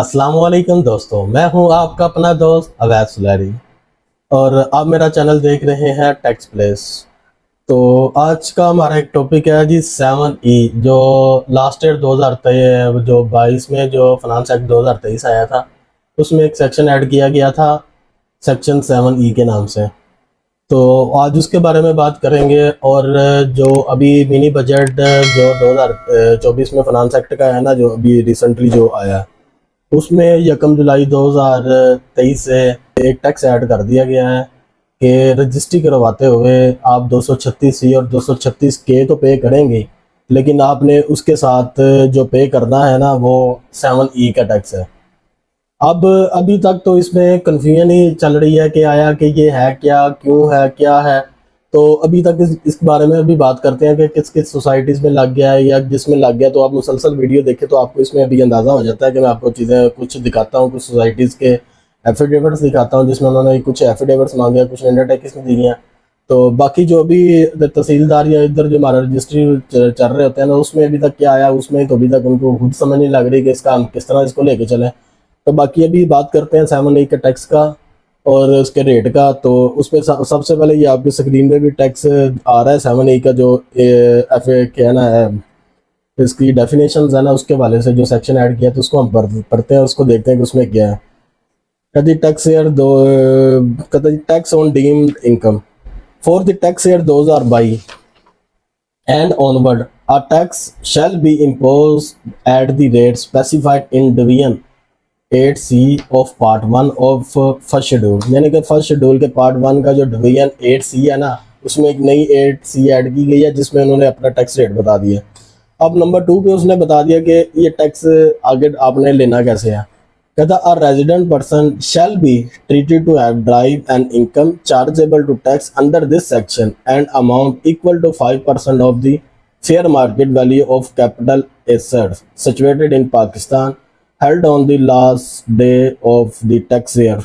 अस्सलाम वालेकुम दोस्तों, मैं हूं आपका अपना दोस्त अवैध सुलैरी और आप मेरा चैनल देख रहे हैं टैक्स प्लेस। तो आज का हमारा एक टॉपिक है जी 7E जो लास्ट ईयर 2023 जो 22 में जो फाइनेंस एक्ट 2023 आया था, उसमें एक सेक्शन ऐड किया गया था सेक्शन 7E के नाम से। तो आज उसके बारे में बात करेंगे। और जो अभी मिनी बजट जो 2024 में फाइनेंस एक्ट का है ना, जो अभी रिसेंटली जो आया, उसमें 1 जुलाई 2023 से एक टैक्स ऐड कर दिया गया है कि रजिस्ट्री करवाते हुए आप 236C और 236K तो पे करेंगे, लेकिन आपने उसके साथ जो पे करना है ना, वो 7E का टैक्स है। अब अभी तक तो इसमें कन्फ्यूजन ही चल रही है कि आया कि ये है क्या, क्यों है, क्या है। तो अभी तक इस बारे में अभी बात करते हैं कि किस किस सोसाइटीज़ में लग गया है या जिसमें लग गया। तो आप मुसलसल वीडियो देखें तो आपको इसमें अभी अंदाज़ा हो जाता है कि मैं आपको चीज़ें कुछ दिखाता हूँ, कुछ सोसाइटीज़ के एफिडेविट्स दिखाता हूँ जिसमें उन्होंने कुछ एफिडेविट्स मांगे हैं, कुछ अंडरटेकिंग्स दी हैं। तो बाकी जो अभी तहसीलदार या इधर जो हमारा रजिस्ट्री चल रहे होते हैं ना, उसमें अभी तक क्या आया, उसमें तो अभी तक उनको खुद समझ नहीं लग रही कि इसका हम किस तरह इसको लेके चलें। तो बाकी अभी बात करते हैं 7E के टैक्स का और उसके रेट का। तो उसमें सबसे पहले ये आपकी स्क्रीन पे भी टैक्स आ रहा है 7E का, जो एफ ए क्या ना है, इसकी डेफिनेशंस है ना, उसके वाले से जो सेक्शन ऐड किया, तो उसको हम पढ़ते हैं, उसको देखते हैं कि उसमें क्या है। कहती टैक्स ईयर दो, कहती tax on deemed income for the tax year 2022 and onward, a tax shall be imposed at the rate specified in Division 8C of part 1 of first schedule. यानी कि फर्स्ट शेड्यूल के part 1 का जो division 8C है ना, उसमें एक नई 8C ऐड की गई है जिसमें उन्होंने अपना टैक्स रेट बता दिया। अब नंबर 2 पे उसने बता दिया कि ये टैक्स आगे आपने लेना कैसे है। कहता a resident person shall be treated to have drive and income chargeable to tax under this section and amount equal to 5% of the fair market value of capital assets situated in Pakistan held on the last day of the tax year,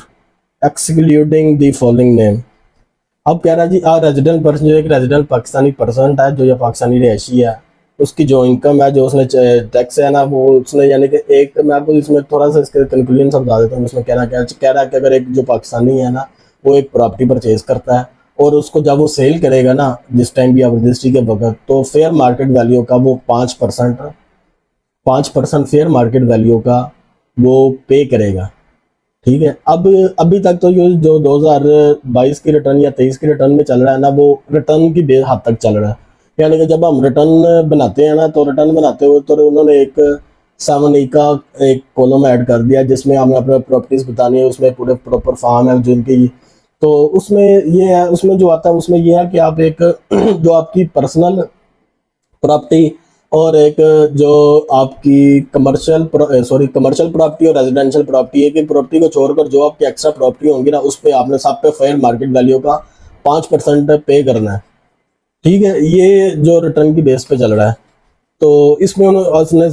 excluding the following name। अब कह रहा है जी resident person, जो एक resident Pakistani person है, जो या पाकिस्तानी रहायशी है, उसकी जो इनकम है, जो उसने टैक्स है ना, वो उसने यानी कि एक, मैं आपको इसमें थोड़ा सा इसके कंक्लूजन समझा देता हूँ। इसमें कहना क्या कह रहा है कि अगर एक जो पाकिस्तानी है ना, वो एक प्रॉपर्टी परचेज करता है और उसको जब वो सेल करेगा ना, जिस टाइम भी आप रजिस्ट्री के वक्त, तो फेयर मार्केट वैल्यू का वो 5% फेयर मार्केट वैल्यू का वो पे करेगा। ठीक है। अब अभी तक तो ये जो 2022 की रिटर्न या 23 की रिटर्न में चल रहा है ना, वो रिटर्न की बेस हद तक चल रहा है। यानी कि जब हम रिटर्न बनाते हैं ना, तो रिटर्न बनाते हुए तो उन्होंने एक 7E का एक कॉलम ऐड कर दिया जिसमें हमने अपने प्रॉपर्टीज बतानी है, उसमें पूरे प्रॉपर फार्म है जिनकी। तो उसमें ये है, उसमें जो आता है उसमें ये है कि आप एक जो आपकी पर्सनल प्रॉपर्टी और एक जो आपकी कमर्शियल प्रॉपर्टी और रेजिडेंशियल प्रॉपर्टी, एक एक प्रॉपर्टी को छोड़कर जो आपकी एक्स्ट्रा प्रॉपर्टी होंगी ना, उस पर आपने सब पे फेयर मार्केट वैल्यू का 5% पे करना है। ठीक है। ये जो रिटर्न की बेस पे चल रहा है। तो इसमें उसने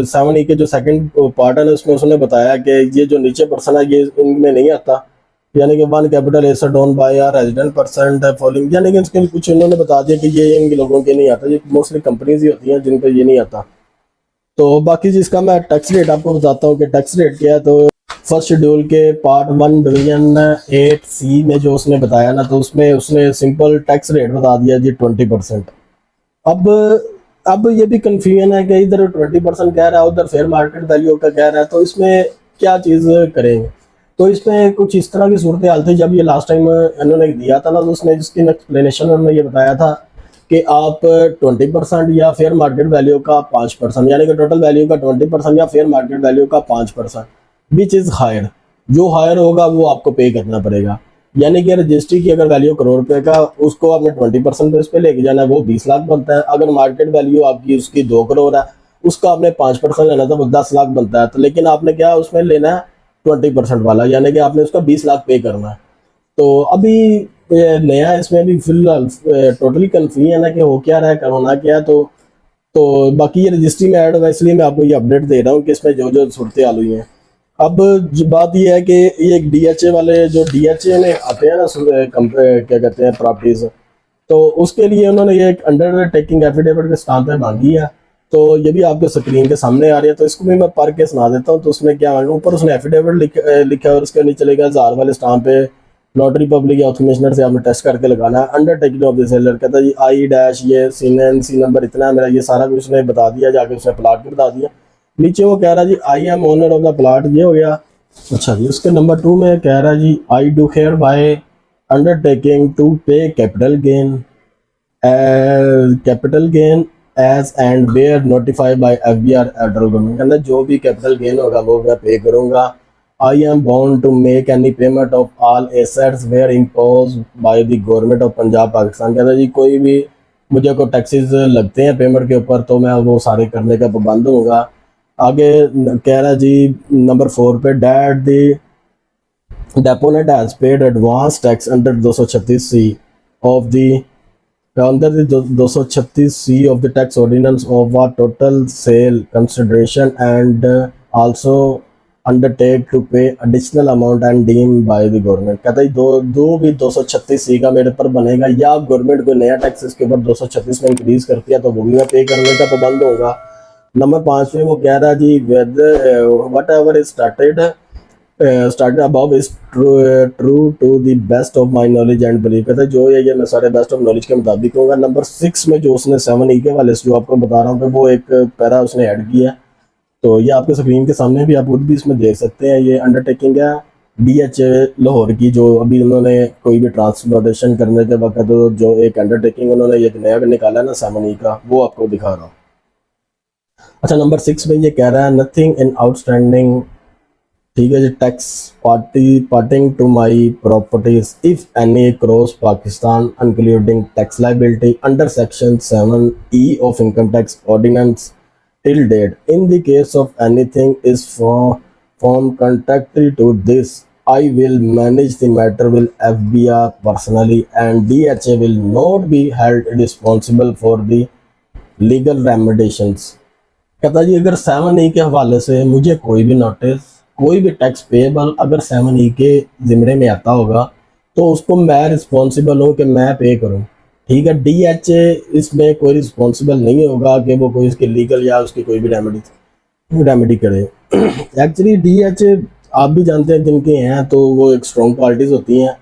7E के जो सेकंड पार्ट है ना, उसमें उसने बताया कि ये जो नीचे पर्सन है ये इनमें नहीं आता। यानी कि one capital asset owned by a resident person following, यानी कि इसके कुछ इन्होंने बता दिया कि ये इन लोगों के नहीं आता, ये मोस्टली कंपनीज ही होती हैं जिन पे ये नहीं आता। तो बाकी जिसका मैं टैक्स रेट आपको बताता हूँ कि टैक्स रेट क्या है। तो फर्स्ट शेड्यूल के पार्ट 1 डिवीजन 8C में जो उसने बताया ना, तो उसमें उसने सिंपल टैक्स रेट बता दिया जी 20%। अब अब ये भी कन्फ्यूजन है कि इधर 20% कह रहा है, उधर फेयर मार्केट वैल्यू का कह रहा है, तो इसमें क्या चीज़ करेंगे। तो इसमें कुछ इस तरह की सूरत हाल थी जब ये लास्ट टाइम इन्होंने दिया था ना, तो उसने जिसकी एक्सप्लेनेशन उन्होंने ये बताया था कि आप 20% या फेयर मार्केट वैल्यू का 5%, यानी कि टोटल वैल्यू का 20% या फेयर मार्केट वैल्यू का 5%, विच इज़ हायर, जो हायर होगा वो आपको पे करना पड़ेगा। यानी कि रजिस्ट्री की अगर वैल्यू करोड़ रुपए का, उसको आपने 20% बेस पे लेके जाना है, वो 20 लाख बनता है। अगर मार्केट वैल्यू आपकी उसकी 2 करोड़ है, उसका आपने 5% लेना था, वो 10 लाख बनता है। तो लेकिन आपने क्या उसमें लेना है 20% वाला, यानी कि आपने उसका 20 लाख पे करना है। तो अभी नया इसमें भी फिलहाल टोटली कन्फ्यूजन है कि हो क्या रहा है, करना क्या है। तो बाकी ये रजिस्ट्री में ऐड हुआ, इसलिए मैं आपको ये अपडेट दे रहा हूँ कि इसमें जो जो सूरतें हाल हुई हैं। अब बात ये है कि ये एक DHA वाले, जो DHA में आते हैं ना क्या कहते हैं प्रॉपर्टीज, तो उसके लिए उन्होंने ये एक अंडरटेकिंग एफिडेविट के स्टाम्प पे मांगी है तो ये भी आपके स्क्रीन के सामने आ रही है, तो इसको भी मैं पढ़ के सुना देता हूँ। तो उसमें क्या है, ऊपर उसने एफिडेविट लिखा है और उसके नीचे लिखा है जार वाले स्टाम्प पे नोटरी पब्लिक या कमिश्नर से आपने टेस्ट करके लगाना है। अंडरटेकिंग ऑफ द सेलर, कहता है जी आई डैश ये सी नंबर इतना है मेरा, ये सारा कुछ उसने बता दिया, जाके उसने प्लाट भी बता दिया। नीचे वो कह रहा है जी I am owner of the plot, ये हो गया। अच्छा जी, उसके नंबर 2 में कह रहा है जी I do hereby undertaking to pay capital gain as and where notified by FBR federal government, कहता जो भी कैपिटल गेन होगा वो मैं पे करूंगा। I am bound to make any payment of all assets where impose by the government of Punjab Pakistan, कहता जी कोई भी मुझे को टैक्सेस लगते हैं पेमेंट के ऊपर तो मैं वो सारे करने का पाबंद होऊंगा। आगे कह रहा जी नंबर 4 पे that the deponent has paid advance tax under 236C of the under the 236C of the tax ordinance of a total sale consideration and also undertake to pay additional amount and deemed by the government, कहता है दो भी 236C का मेरे पर बनेगा या government को नया टैक्स इसके ऊपर 236 में इंक्रीज करती है तो वो भी मैं पे करने का पाबंद होगा। नंबर 5 में वो कह रहा जी whatever is started above is true to the best of my knowledge and belief, कहता है जो ये मैं सारे बेस्ट ऑफ नॉलेज के मुताबिक होगा। नंबर 6 में जो उसने 7E के वाले से जो आपको बता रहा हूँ वो एक पैरा उसने ऐड किया है, तो ये आपके स्क्रीन के सामने भी आप खुद भी इसमें देख सकते हैं। ये अंडरटेकिंग है DH लाहौर की, जो अभी उन्होंने कोई भी ट्रांसपोर्टेशन करने के वक्त तो जो एक अंडरटेकिंग उन्होंने एक नया निकाला ना 7E का, वो आपको दिखा रहा हूँ। अच्छा, नंबर 6 में ये कह रहा है नथिंग इन आउटस्टैंडिंग, ठीक है जी, tax parting to my properties if any cross Pakistan including tax liability under section 7E of income tax ordinance till date in the case of anything is form contradictory to this I will manage the matter will FBR personally and DHA will not be held responsible for the legal remediations, कहता जी अगर 7E के हवाले से मुझे कोई भी notice कोई भी टैक्स पेएबल अगर 7E के ज़िम्मे में आता होगा तो उसको मैं रिस्पॉन्सिबल हूँ कि मैं पे करूँ, ठीक है। DHA इसमें कोई रिस्पॉन्सिबल नहीं होगा कि वो कोई इसके लीगल या उसकी कोई भी रेमेडी करे। एक्चुअली DHA आप भी जानते हैं जिनके हैं तो वो एक स्ट्रॉन्ग पार्टीज होती हैं,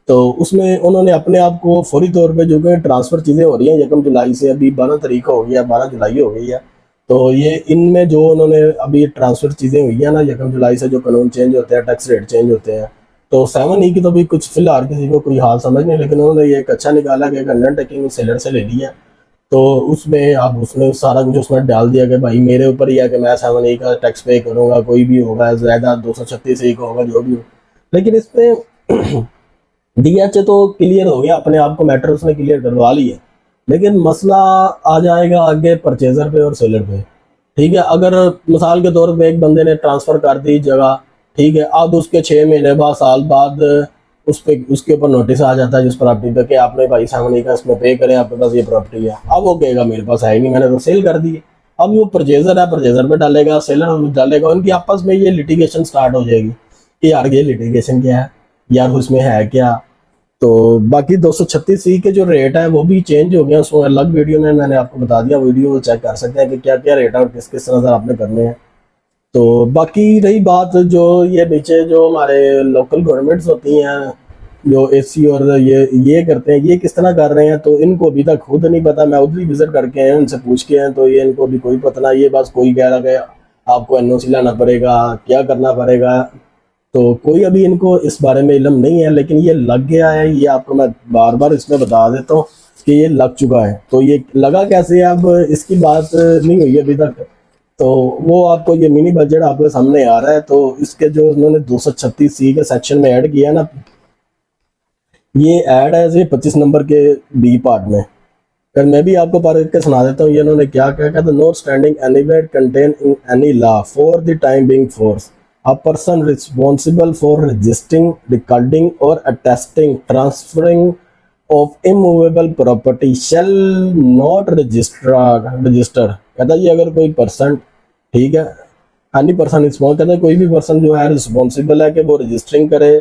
तो उसमें उन्होंने अपने आप को फौरी तौर पे जो कि ट्रांसफ़र चीज़ें हो रही हैं 1 जुलाई से, अभी 12 तारीख हो गई है, 12 जुलाई हो गई है, तो ये इनमें जो उन्होंने अभी ट्रांसफ़र चीज़ें हुई है ना 1 जुलाई से, जो कानून चेंज होते हैं, टैक्स रेट चेंज होते हैं, तो 7E की तो भी कुछ फिलहाल किसी को कोई हाल समझ नहीं, लेकिन उन्होंने ये एक अच्छा निकाला कि एक अंडरटेकिंग सेलर से ले लिया, तो उसमें आप उसने सारा कुछ उसमें डाल दिया कि भाई मेरे ऊपर ही है कि मैं 7E का टैक्स पे करूँगा, कोई भी होगा ज़्यादा 236E का होगा जो भी हो। लेकिन इस पर DHA तो क्लियर हो गया, अपने आप को मैटर उसने क्लियर करवा लिया, लेकिन मसला आ जाएगा आगे परचेज़र पे और सेलर पे, ठीक है। अगर मिसाल के तौर पे एक बंदे ने ट्रांसफ़र कर दी जगह, ठीक है, अब उसके 6 महीने बाद साल बाद उसके ऊपर नोटिस आ जाता है जिस प्रॉपर्टी पे कि आपने भाई 7E का इसमें पे करें, आपके पास ये प्रॉपर्टी है। अब वो कहेगा मेरे पास है नहीं, मैंने तो सेल कर दी। अब वो परचेज़र है, परचेज़र पे डालेगा, सेलर डालेगा, उनकी आपस में ये लिटिगेशन स्टार्ट हो जाएगी कि यार ये लिटिगेशन क्या है यार, उसमें है क्या। तो बाकी 236E के जो रेट है वो भी चेंज हो गया, उसको अलग वीडियो में मैंने आपको बता दिया, वीडियो चेक कर सकते हैं कि क्या क्या रेट है और किस किस तरह से आपने करने हैं। तो बाकी रही बात जो ये पीछे जो हमारे लोकल गवर्नमेंट्स होती हैं जो AC और ये करते हैं, ये किस तरह कर रहे हैं, तो इनको अभी तक खुद नहीं पता। मैं उधर ही विजिट करके हैं, उनसे पूछ के हैं, तो ये इनको भी कोई पता ना, ये बस कोई कह रहा है आपको NOC लाना पड़ेगा, क्या करना पड़ेगा, तो कोई अभी इनको इस बारे में इल्म नहीं है, लेकिन ये लग गया है। ये आपको मैं बार बार इसमें बता देता हूँ कि ये लग चुका है। तो ये लगा कैसे है, अब इसकी बात नहीं हुई अभी तक, तो वो आपको ये मिनी बजट आपके सामने आ रहा है। तो इसके जो उन्होंने 236C के सेक्शन में ऐड किया ना, ये ऐड है ये 25 नंबर के B पार्ट में, फिर मैं भी आपको पढ़ के सुना देता हूँ। ये उन्होंने क्या कहा था, not standing anywhere contain in any law for the time being force a person responsible for registering, recording or attesting transferring of immovable property shall not register, कहता है अगर कोई पर्सन, ठीक है, एनी पर्सन रिस्पॉन्स, कहता है कोई भी पर्सन जो है रिस्पॉन्सिबल है कि वो रजिस्टरिंग करे,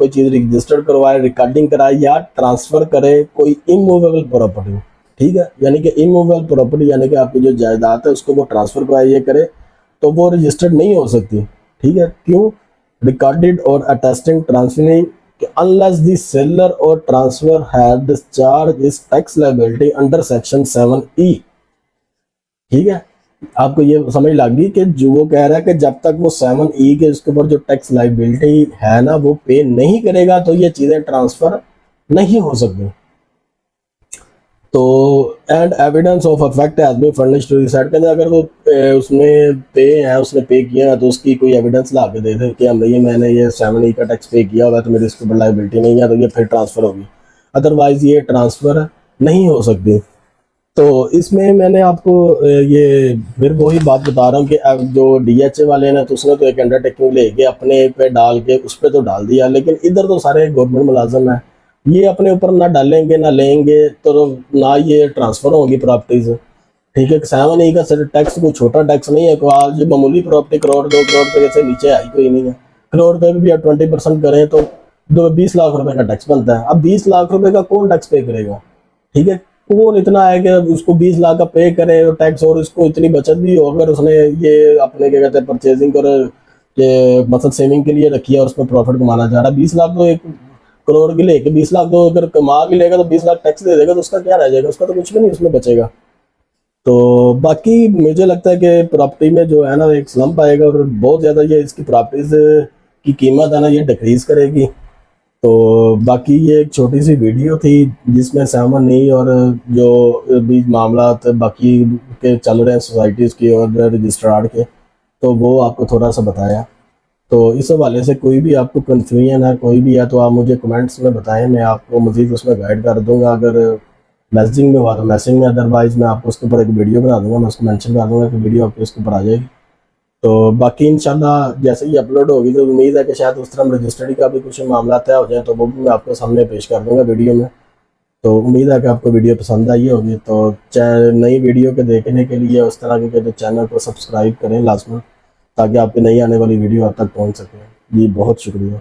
कोई चीज़ रजिस्टर करवाए, रिकॉर्डिंग कराए या ट्रांसफ़र करे कोई इमूवेबल प्रॉपर्टी, ठीक है, यानी कि इमूवेबल प्रॉपर्टी यानी कि आपकी जो जायदाद है उसको वो ट्रांसफर कराइए करे तो वो रजिस्टर्ड नहीं हो सकती। ठीक है, क्यों? रिकॉर्डेड और attesting transferring unless the seller और ट्रांसफर हैड डिस्चार्ज इस tax liability under section 7E। ठीक है, आपको ये समझ लग गई कि जो वो कह रहा है कि जब तक वो 7E के उसके ऊपर जो टैक्स लायबिलिटी है ना वो पे नहीं करेगा तो ये चीज़ें ट्रांसफ़र नहीं हो सकती। तो and evidence of affect has been furnished to the side, कहते अगर वो उसने पे है, उसने पे किया है तो उसकी कोई एविडेंस ला के दे दे कि हम ये मैंने ये 7E का टैक्स पे किया होगा तो मेरी इसके ऊपर लायबिलिटी नहीं है, तो ये फिर ट्रांसफ़र होगी, अदरवाइज़ ये ट्रांसफ़र नहीं हो सकती। तो इसमें मैंने आपको ये फिर वही बात बता रहा हूँ कि अब जो DHA वाले ने तो उसने तो एक अंडरटेकिंग लेके अपने पे डाल के उस पर तो डाल दिया, लेकिन इधर तो सारे गवर्नमेंट मुलाजम है, ये अपने ऊपर ना डालेंगे ना लेंगे तो ना ये ट्रांसफ़र होंगी प्रॉपर्टीज़। ठीक है, 7E का टैक्स कोई छोटा टैक्स नहीं है, कोई आज मामूली प्रॉपर्टी करोड़ 2 करोड़ रुपये से नीचे आई कोई नहीं है। करोड़ रुपये भी आप 20% करें तो 20 लाख रुपए का टैक्स बनता है। अब 20 लाख रुपए का कौन टैक्स पे करेगा? ठीक है, कौन इतना है कि उसको 20 लाख का पे करे और टैक्स, और उसको इतनी बचत भी हो अगर उसने ये अपने क्या कहते हैं परचेजिंग कर के मतलब सेविंग के लिए रखी है और उसमें प्रॉफिट कमाना चाह रहा है। 20 लाख तो 1 करोड़ की लेके 20 लाख तो अगर कमा भी लेगा तो 20 लाख टैक्स दे देगा तो उसका क्या रह जाएगा? उसका तो कुछ भी नहीं उसमें बचेगा। तो बाकी मुझे लगता है कि प्रॉपर्टी में जो है ना एक स्लम्प आएगा और बहुत ज़्यादा ये इसकी प्रॉपर्टीज़ की कीमत है ना ये डिक्रीज़ करेगी। तो बाकी ये एक छोटी सी वीडियो थी जिसमें 7E और जो भी मामला बाकी के चल रहे हैं सोसाइटीज़ की और रजिस्ट्रार के, तो वो आपको थोड़ा सा बताया। तो इस हवाले से कोई भी आपको कन्फ्यूजन है कोई भी है तो आप मुझे कमेंट्स में बताएं, मैं आपको मज़ीद उसमें गाइड कर दूंगा। अगर मैसेजिंग में हुआ तो मैसेजिंग में, अदरवाइज़ मैं आपको उसके ऊपर एक वीडियो बना दूंगा, मैं उसको मेंशन कर दूंगा कि वीडियो आपके उसके ऊपर आ जाएगी। तो बाकी इंशाल्लाह जैसे ही अपलोड होगी तो उम्मीद है कि शायद उस तरह रजिस्ट्री का भी कुछ मामला तय हो जाए तो वो भी मैं आपके सामने पेश कर दूंगा वीडियो में। तो उम्मीद है कि आपको वीडियो पसंद आई होगी। तो नई वीडियो के देखने के लिए उस तरह के तो चैनल को सब्सक्राइब करें लाजमी, ताकि आपकी नई आने वाली वीडियो आप तक पहुँच सके। जी बहुत शुक्रिया।